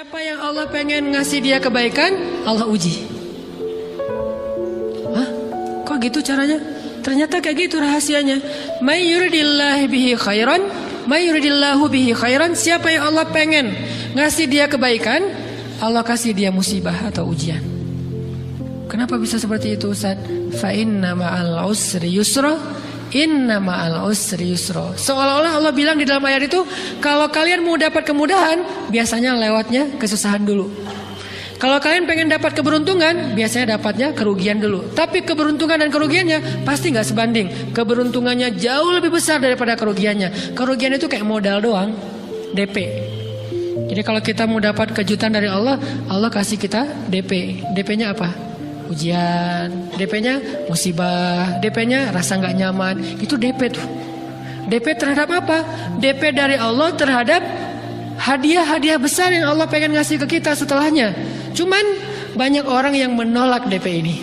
Siapa yang Allah pengen ngasih dia kebaikan, Allah uji. Hah? Kok gitu caranya? Ternyata kayak gitu rahasianya. May yuridillahu bihi khairan, may yuridillahu bihi khairan. Siapa yang Allah pengen ngasih dia kebaikan, Allah kasih dia musibah atau ujian. Kenapa bisa seperti itu, Ustaz? Fa inna ma'al usri yusra, inna ma'al usri yusra. Seolah-olah Allah bilang di dalam ayat itu, kalau kalian mau dapat kemudahan, biasanya lewatnya kesusahan dulu. Kalau kalian pengen dapat keberuntungan, biasanya dapatnya kerugian dulu. Tapi keberuntungan dan kerugiannya pasti nggak sebanding. Keberuntungannya jauh lebih besar daripada kerugiannya. Kerugian itu kayak modal doang, DP. Jadi kalau kita mau dapat kejutan dari Allah, Allah kasih kita DP. DP-nya apa? Ujian. DP-nya musibah. DP-nya rasa nggak nyaman. Itu DP tuh. DP terhadap apa? DP dari Allah terhadap hadiah-hadiah besar yang Allah pengen ngasih ke kita setelahnya. Cuman banyak orang yang menolak DP ini.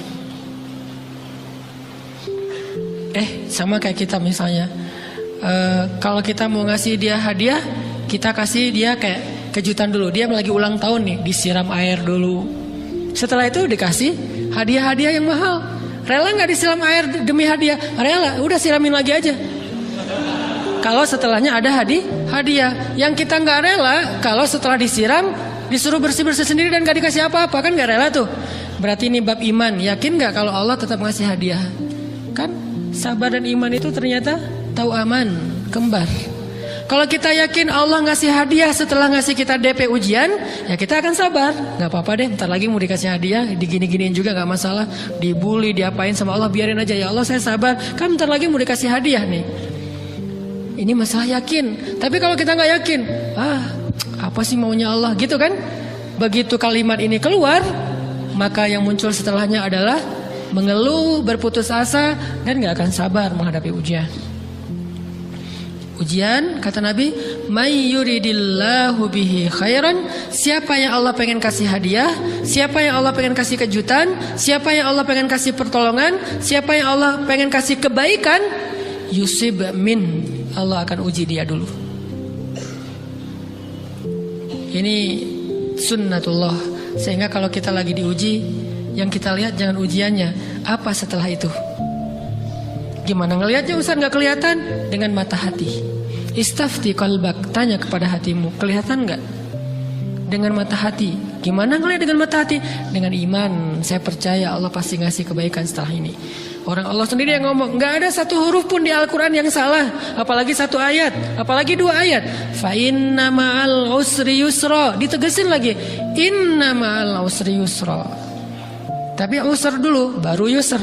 Sama kayak kita misalnya, kalau kita mau ngasih dia hadiah, kita kasih dia kayak kejutan dulu. Dia lagi ulang tahun nih, disiram air dulu. Setelah itu dikasih hadiah-hadiah yang mahal. Rela nggak disiram air demi hadiah? Rela, udah siramin lagi aja. Kalau setelahnya ada hadiah. Yang kita nggak rela, kalau setelah disiram disuruh bersih-bersih sendiri dan gak dikasih apa-apa, kan gak rela tuh. Berarti ini bab iman. Yakin gak kalau Allah tetap ngasih hadiah? Kan sabar dan iman itu ternyata tahu aman, kembar. Kalau kita yakin Allah ngasih hadiah setelah ngasih kita DP ujian, ya kita akan sabar. Gak apa-apa deh, ntar lagi mau dikasih hadiah, digini-giniin juga gak masalah. Dibully, diapain sama Allah, biarin aja. Ya Allah saya sabar, kan ntar lagi mau dikasih hadiah nih. Ini masalah yakin. Tapi kalau kita gak yakin, apa sih maunya Allah, gitu kan? Begitu kalimat ini keluar, maka yang muncul setelahnya adalah mengeluh, berputus asa, dan gak akan sabar menghadapi ujian. Ujian, kata Nabi, may yuridillahu bihi khairan. Siapa yang Allah pengen kasih hadiah, siapa yang Allah pengen kasih kejutan, siapa yang Allah pengen kasih pertolongan, siapa yang Allah pengen kasih kebaikan, yusib min, Allah akan uji dia dulu. Ini sunnatullah. Sehingga kalau kita lagi diuji, yang kita lihat jangan ujiannya, apa setelah itu. Gimana ngelihatnya Ustaz? Gak kelihatan? Dengan mata hati. Istafti qalbak, tanya kepada hatimu, kelihatan gak? Dengan mata hati. Gimana ngelihat dengan mata hati? Dengan iman, saya percaya Allah pasti ngasih kebaikan setelah ini. Orang Allah sendiri yang ngomong, gak ada satu huruf pun di Al-Quran yang salah. Apalagi satu ayat, apalagi dua ayat. Fa inna ma'al usri yusra. Ditegesin lagi, inna ma'al usri yusra. Tapi usr dulu, baru yusr.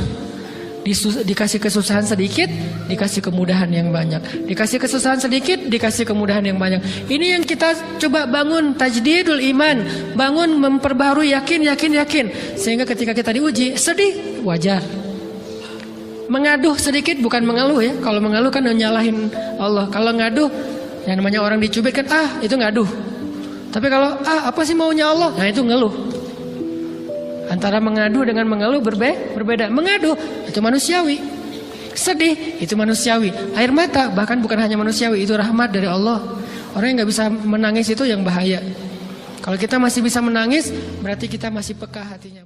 Dikasih kesusahan sedikit, dikasih kemudahan yang banyak. Dikasih kesusahan sedikit, dikasih kemudahan yang banyak. Ini yang kita coba bangun, tajdidul iman. Bangun memperbaharui yakin. Sehingga ketika kita diuji, sedih, wajar. Mengaduh sedikit, bukan mengeluh ya. Kalau mengeluh kan nyalahin Allah. Kalau ngaduh, yang namanya orang dicubit kan, itu ngaduh. Tapi kalau apa sih maunya Allah? Nah itu ngeluh. Antara mengadu dengan mengeluh berbeda. Mengadu itu manusiawi, sedih itu manusiawi, air mata bahkan bukan hanya manusiawi, itu rahmat dari Allah. Orang yang nggak bisa menangis itu yang bahaya. Kalau kita masih bisa menangis, berarti kita masih peka hatinya.